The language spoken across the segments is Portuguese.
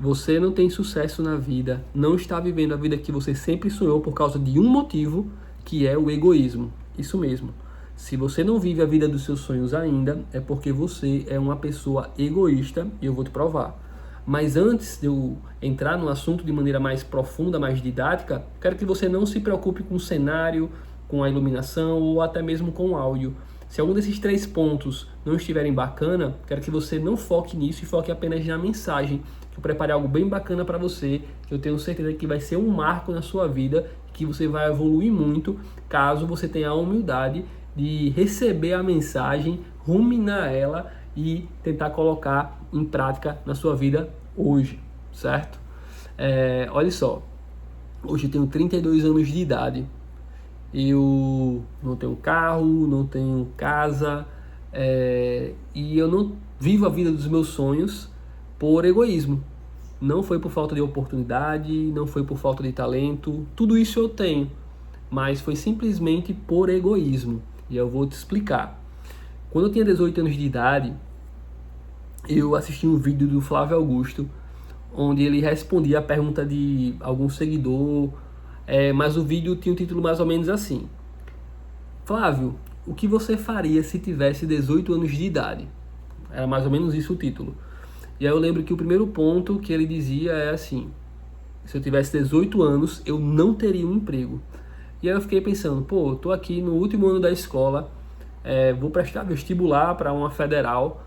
Você não tem sucesso na vida, não está vivendo a vida que você sempre sonhou por causa de um motivo, que é o egoísmo. Isso mesmo. Se você não vive a vida dos seus sonhos ainda, é porque você é uma pessoa egoísta e eu vou te provar. Mas antes de eu entrar no assunto de maneira mais profunda, mais didática, quero que você não se preocupe com o cenário, com a iluminação ou até mesmo com o áudio. Se algum desses 3 pontos não estiverem bacana, quero que você não foque nisso e foque apenas na mensagem. Eu preparei algo bem bacana para você, que eu tenho certeza que vai ser um marco na sua vida, que você vai evoluir muito, caso você tenha a humildade de receber a mensagem, ruminar ela e tentar colocar em prática na sua vida hoje, certo? Olha só, hoje eu tenho 32 anos de idade, eu não tenho carro, não tenho casa, e eu não vivo a vida dos meus sonhos por egoísmo. Não foi por falta de oportunidade, não foi por falta de talento, tudo isso eu tenho, mas foi simplesmente por egoísmo. E eu vou te explicar. Quando eu tinha 18 anos de idade, eu assisti um vídeo do Flávio Augusto, onde ele respondia a pergunta de algum seguidor, mas o vídeo tinha um título mais ou menos assim: Flávio, o que você faria se tivesse 18 anos de idade? Era mais ou menos isso o título. E aí eu lembro que o primeiro ponto que ele dizia é assim: se eu tivesse 18 anos, eu não teria um emprego. E aí eu fiquei pensando, pô, eu tô aqui no último ano da escola, vou prestar vestibular para uma federal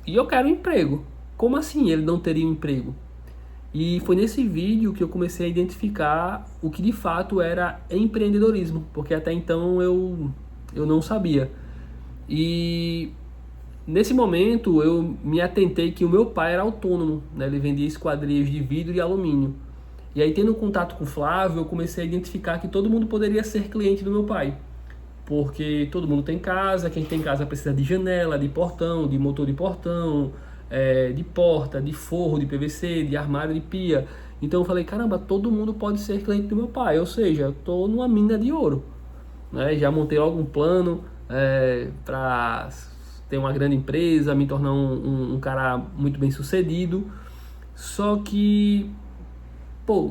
e eu quero um emprego. Como assim ele não teria um emprego? E foi nesse vídeo que eu comecei a identificar o que de fato era empreendedorismo, porque até então eu não sabia. E nesse momento eu me atentei que o meu pai era autônomo, né? Ele vendia esquadrias de vidro e alumínio. E aí, tendo contato com o Flávio, eu comecei a identificar que todo mundo poderia ser cliente do meu pai. Porque todo mundo tem casa, quem tem casa precisa de janela, de portão, de motor de portão, de porta, de forro de PVC, de armário de pia. Então eu falei, caramba, todo mundo pode ser cliente do meu pai, ou seja, eu estou numa mina de ouro. Né? Já montei logo um plano para ter uma grande empresa, me tornar um cara muito bem sucedido. Só que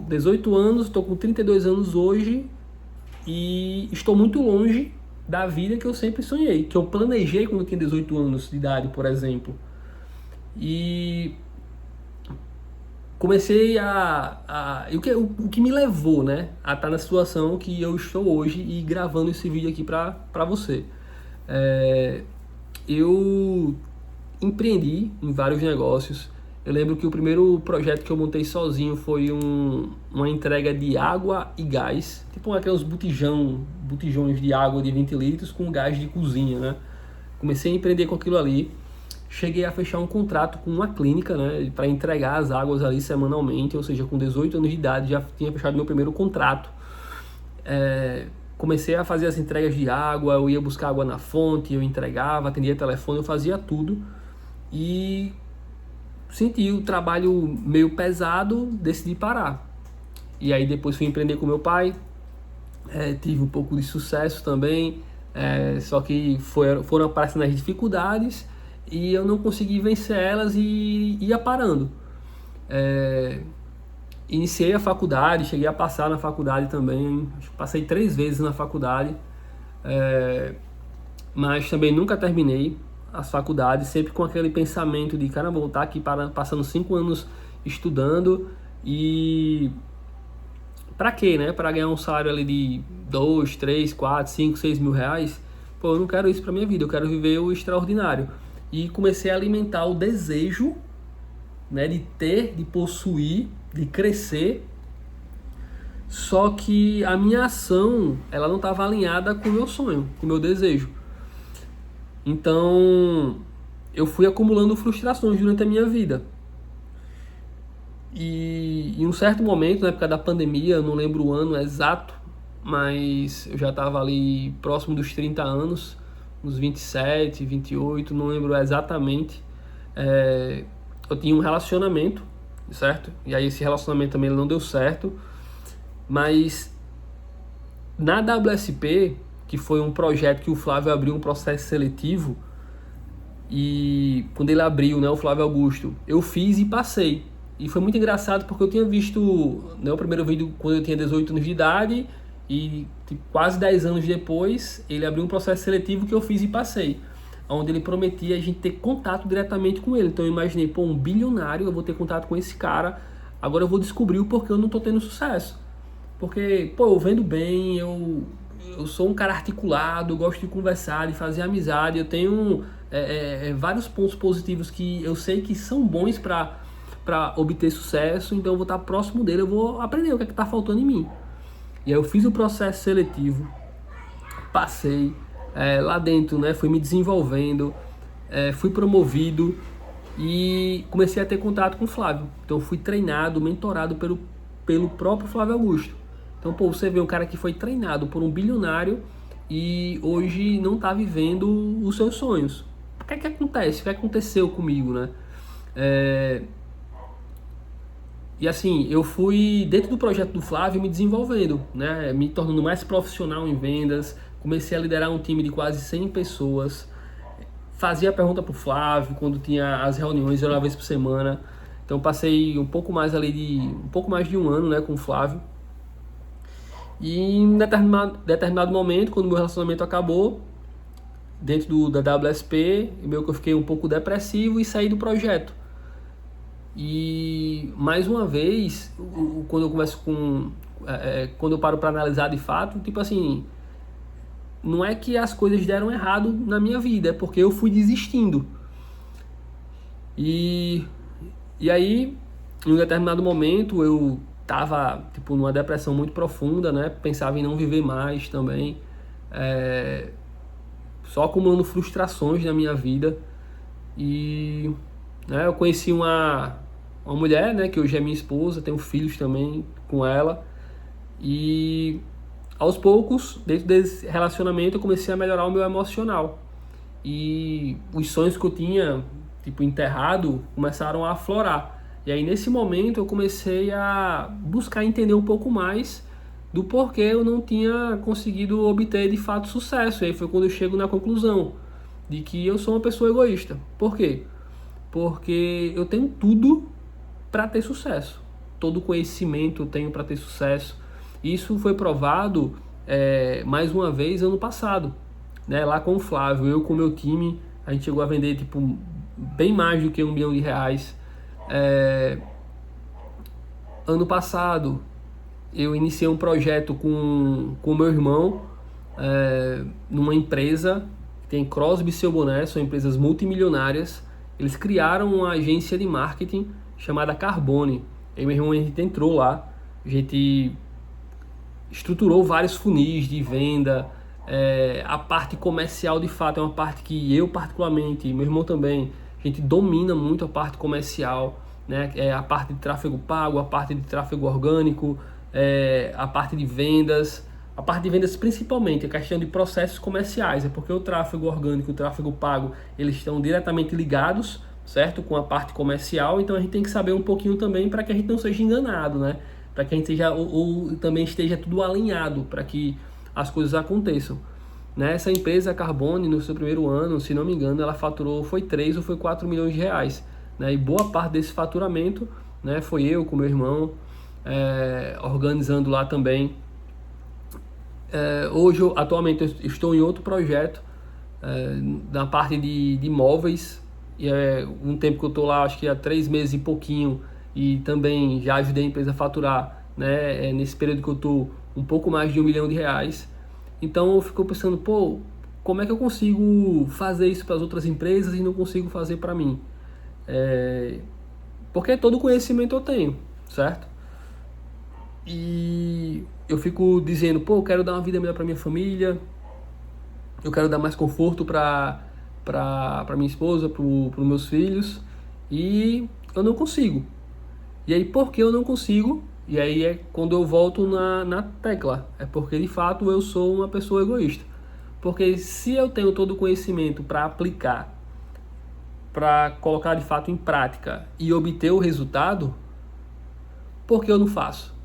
18 anos, estou com 32 anos hoje e estou muito longe da vida que eu sempre sonhei, que eu planejei quando eu tinha 18 anos de idade, por exemplo. E comecei o que me levou, né, a estar na situação que eu estou hoje e gravando esse vídeo aqui para você. Eu empreendi em vários negócios. Eu lembro que o primeiro projeto que eu montei sozinho foi uma entrega de água e gás, tipo aqueles botijões de água de 20 litros com gás de cozinha, né? Comecei a empreender com aquilo ali, cheguei a fechar um contrato com uma clínica, né, para entregar as águas ali semanalmente, ou seja, com 18 anos de idade já tinha fechado meu primeiro contrato. Comecei a fazer as entregas de água, eu ia buscar água na fonte, eu entregava, atendia telefone, eu fazia tudo e senti o trabalho meio pesado, decidi parar. E aí depois fui empreender com meu pai, tive um pouco de sucesso também, só que foram aparecendo as dificuldades e eu não consegui vencer elas e ia parando. Iniciei a faculdade, cheguei a passar na faculdade também, passei 3 vezes na faculdade, mas também nunca terminei as faculdades, sempre com aquele pensamento de, cara, vou estar aqui passando 5 anos estudando e pra quê, né? Para ganhar um salário ali de 2, 3, 4, 5, 6 mil reais. Pô, eu não quero isso pra minha vida, eu quero viver o extraordinário. E comecei a alimentar o desejo, né, de ter, de possuir, de crescer. Só que a minha ação, ela não estava alinhada com o meu sonho, com o meu desejo. Então, eu fui acumulando frustrações durante a minha vida. E em um certo momento, na época da pandemia, eu não lembro o ano exato, mas eu já estava ali próximo dos 30 anos, uns 27, 28, não lembro exatamente. Eu tinha um relacionamento, certo? E aí esse relacionamento também não deu certo, mas na WSP, que foi um projeto que o Flávio abriu um processo seletivo, e quando ele abriu, né, o Flávio Augusto, eu fiz e passei. E foi muito engraçado porque eu tinha visto, né, o primeiro vídeo quando eu tinha 18 anos de idade e tipo, quase 10 anos depois ele abriu um processo seletivo que eu fiz e passei, onde ele prometia a gente ter contato diretamente com ele. Então eu imaginei, pô, um bilionário, eu vou ter contato com esse cara, agora eu vou descobrir o porquê eu não tô tendo sucesso. Porque, pô, eu vendo bem, eu sou um cara articulado, eu gosto de conversar, de fazer amizade, eu tenho vários pontos positivos que eu sei que são bons para obter sucesso, então eu vou estar próximo dele, eu vou aprender o que é que está faltando em mim. E aí eu fiz o processo seletivo, passei lá dentro, né, fui me desenvolvendo, fui promovido e comecei a ter contato com o Flávio. Então eu fui treinado, mentorado pelo próprio Flávio Augusto. Então, pô, você vê um cara que foi treinado por um bilionário e hoje não está vivendo os seus sonhos. O que é que acontece? O que aconteceu comigo, né? E assim, eu fui dentro do projeto do Flávio me desenvolvendo, né? Me tornando mais profissional em vendas, comecei a liderar um time de quase 100 pessoas, fazia pergunta pro Flávio quando tinha as reuniões, era uma vez por semana. Então passei um pouco mais de um ano, né, com o Flávio. E em determinado momento, quando o meu relacionamento acabou, dentro da WSP, meio que eu fiquei um pouco depressivo e saí do projeto. E mais uma vez, quando eu converso quando eu paro para analisar de fato, tipo assim, não é que as coisas deram errado na minha vida, é porque eu fui desistindo. E aí, em um determinado momento, eu tava tipo numa depressão muito profunda, né? Pensava em não viver mais também, só acumulando frustrações na minha vida. E né, eu conheci uma mulher, né, que hoje é minha esposa, tenho filhos também com ela. E aos poucos, dentro desse relacionamento, eu comecei a melhorar o meu emocional. E os sonhos que eu tinha, tipo, enterrado, começaram a aflorar. E aí, nesse momento, eu comecei a buscar entender um pouco mais do porquê eu não tinha conseguido obter, de fato, sucesso. E aí foi quando eu chego na conclusão de que eu sou uma pessoa egoísta. Por quê? Porque eu tenho tudo para ter sucesso. Todo conhecimento eu tenho para ter sucesso. Isso foi provado, mais uma vez, ano passado, né? Lá com o Flávio, eu com o meu time, a gente chegou a vender tipo, bem mais do que R$1 milhão. Ano passado, eu iniciei um projeto com o meu irmão, numa empresa que tem Crosby e Seu Boné, são empresas multimilionárias. Eles criaram uma agência de marketing chamada Carbone. Aí meu irmão, a gente entrou lá, a gente estruturou vários funis de venda. A parte comercial, de fato, é uma parte que eu particularmente, meu irmão também, a gente domina muito a parte comercial, né? A parte de tráfego pago, a parte de tráfego orgânico, a parte de vendas. A parte de vendas principalmente, a questão de processos comerciais, é porque o tráfego orgânico e o tráfego pago, eles estão diretamente ligados, certo? Com a parte comercial, então a gente tem que saber um pouquinho também para que a gente não seja enganado, né? Para que a gente seja, ou também esteja tudo alinhado para que as coisas aconteçam. Né? Essa empresa, a Carbone, no seu primeiro ano, se não me engano, ela faturou, foi 3 ou foi 4 milhões de reais. Né? E boa parte desse faturamento, né, foi eu com meu irmão, organizando lá também. Hoje, atualmente, eu estou em outro projeto, na parte de imóveis. E um tempo que eu estou lá, acho que há 3 meses e pouquinho, e também já ajudei a empresa a faturar, né, nesse período que eu estou, um pouco mais de R$1 milhão. Então eu fico pensando, pô, como é que eu consigo fazer isso para as outras empresas e não consigo fazer para mim? Porque todo conhecimento eu tenho, certo? E eu fico dizendo, pô, eu quero dar uma vida melhor para minha família, eu quero dar mais conforto para minha esposa, para os meus filhos, e eu não consigo. E aí, por que eu não consigo? E aí é quando eu volto na tecla. É porque, de fato, eu sou uma pessoa egoísta. Porque se eu tenho todo o conhecimento para aplicar, para colocar, de fato, em prática e obter o resultado, por que eu não faço?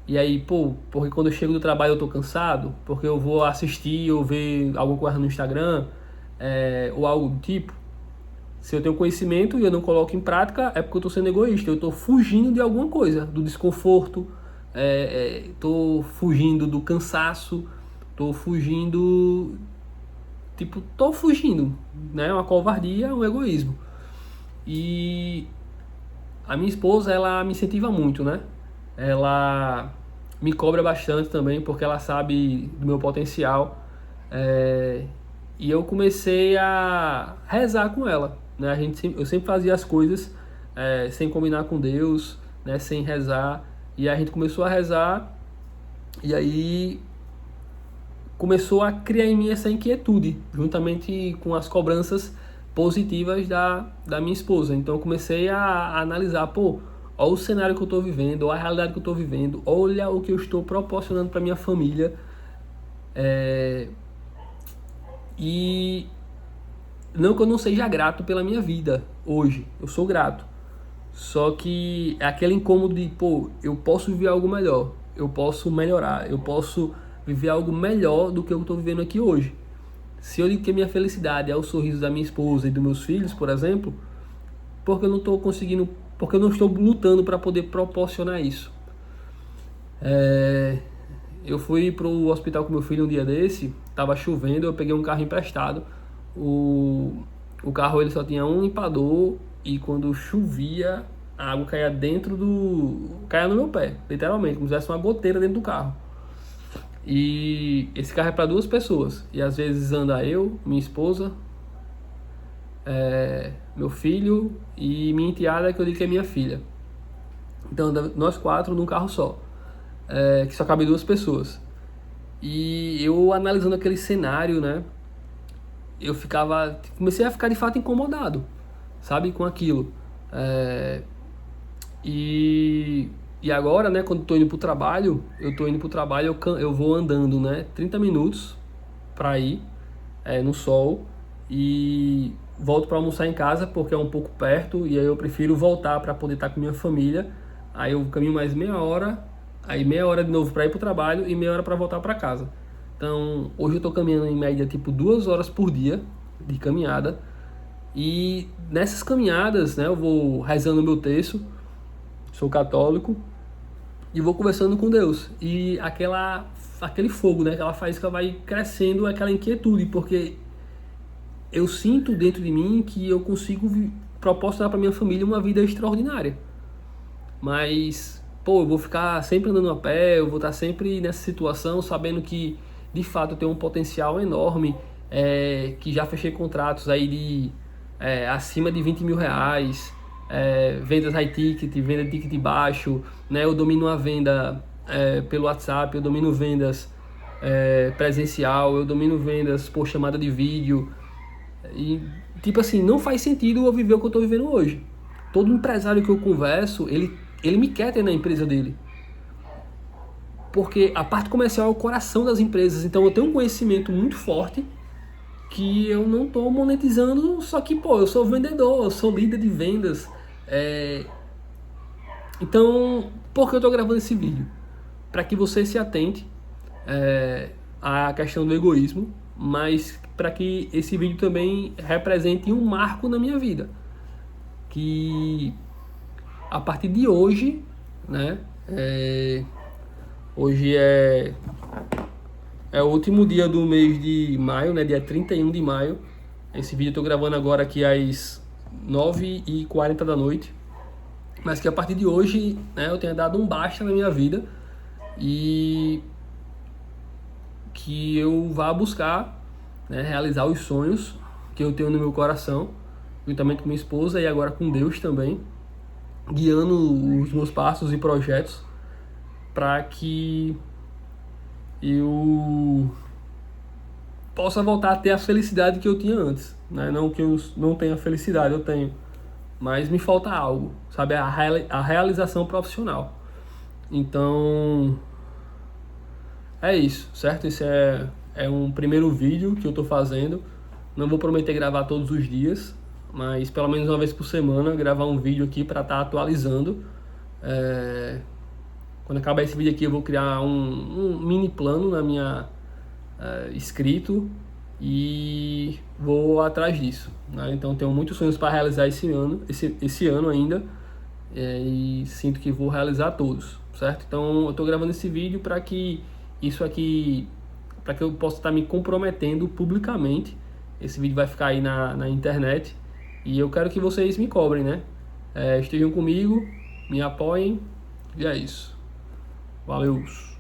E aí, pô, porque quando eu chego do trabalho eu tô cansado, porque eu vou assistir ou ver alguma coisa no Instagram, ou algo do tipo. Se eu tenho conhecimento e eu não coloco em prática, é porque eu estou sendo egoísta. Eu estou fugindo de alguma coisa, do desconforto, estou fugindo do cansaço, estou fugindo, estou fugindo, né? Uma covardia, um egoísmo. E a minha esposa, ela me incentiva muito, né? Ela me cobra bastante também, porque ela sabe do meu potencial. E eu comecei a rezar com ela, né? Eu sempre fazia as coisas sem combinar com Deus, né? Sem rezar. E a gente começou a rezar, e aí começou a criar em mim essa inquietude, juntamente com as cobranças positivas da minha esposa. Então eu comecei a analisar, olha o cenário que eu estou vivendo, olha a realidade que eu estou vivendo, olha o que eu estou proporcionando para minha família. E não que eu não seja grato pela minha vida hoje, eu sou grato. Só que é aquele incômodo de, eu posso viver algo melhor, eu posso melhorar, eu posso viver algo melhor do que eu estou vivendo aqui hoje. Se eu digo que a minha felicidade é o sorriso da minha esposa e dos meus filhos, por exemplo, porque eu não estou conseguindo, porque eu não estou lutando para poder proporcionar isso. Eu fui pro hospital com meu filho um dia desse, tava chovendo, eu peguei um carro emprestado. O carro ele só tinha um limpador e quando chovia, a água caía caía no meu pé, literalmente, como se tivesse uma goteira dentro do carro. E esse carro é para 2 pessoas. E às vezes anda eu, minha esposa, meu filho e minha enteada, que eu digo que é minha filha. Então nós 4 num carro só, que só cabe 2 pessoas. E eu analisando aquele cenário, né? Comecei a ficar de fato incomodado, sabe, com aquilo. E agora, né, quando eu tô indo pro trabalho, eu vou andando, né, 30 minutos para ir no sol e volto para almoçar em casa porque é um pouco perto e aí eu prefiro voltar para poder estar com minha família. Aí eu caminho mais meia hora, aí meia hora de novo para ir pro trabalho e meia hora para voltar para casa. Então, hoje eu tô caminhando em média 2 horas por dia de caminhada. E nessas caminhadas, né, eu vou rezando meu terço, sou católico, e vou conversando com Deus. E aquele fogo, né, aquela faísca vai crescendo, aquela inquietude, porque eu sinto dentro de mim que eu consigo proporcionar para minha família uma vida extraordinária. Mas, eu vou ficar sempre andando a pé, eu vou estar sempre nessa situação, sabendo que de fato eu tenho um potencial enorme, que já fechei contratos aí de acima de 20 mil reais, vendas high ticket, venda de ticket baixo, né? Eu domino a venda pelo WhatsApp, eu domino vendas presencial, eu domino vendas por chamada de vídeo. E tipo assim, não faz sentido eu viver o que eu estou vivendo hoje. Todo empresário que eu converso, ele me quer ter na empresa dele. Porque a parte comercial é o coração das empresas. Então eu tenho um conhecimento muito forte que eu não estou monetizando, só que eu sou vendedor, eu sou líder de vendas. Então, por que eu estou gravando esse vídeo? Para que você se atente à questão do egoísmo, mas para que esse vídeo também represente um marco na minha vida. Que a partir de hoje, né? Hoje é o último dia do mês de maio, né? Dia 31 de maio. Esse vídeo eu tô gravando agora aqui às 9h40 da noite. Mas que a partir de hoje, né, eu tenha dado um basta na minha vida. E que eu vá buscar, né, realizar os sonhos que eu tenho no meu coração, juntamente com minha esposa e agora com Deus também, guiando os meus passos e projetos para que eu possa voltar a ter a felicidade que eu tinha antes, né? Não que eu não tenha felicidade, eu tenho, mas me falta algo, sabe? A realização profissional. Então, é isso, certo? Esse é um primeiro vídeo que eu tô fazendo. Não vou prometer gravar todos os dias, mas pelo menos uma vez por semana gravar um vídeo aqui para estar atualizando. Quando acabar esse vídeo aqui eu vou criar um mini plano na minha escrito e vou atrás disso, né? Então tenho muitos sonhos para realizar esse ano ainda, e sinto que vou realizar todos, certo? Então eu estou gravando esse vídeo para que isso aqui, para que eu possa estar me comprometendo publicamente. Esse vídeo vai ficar aí na internet e eu quero que vocês me cobrem, né? Estejam comigo, me apoiem, e é isso. Valeu!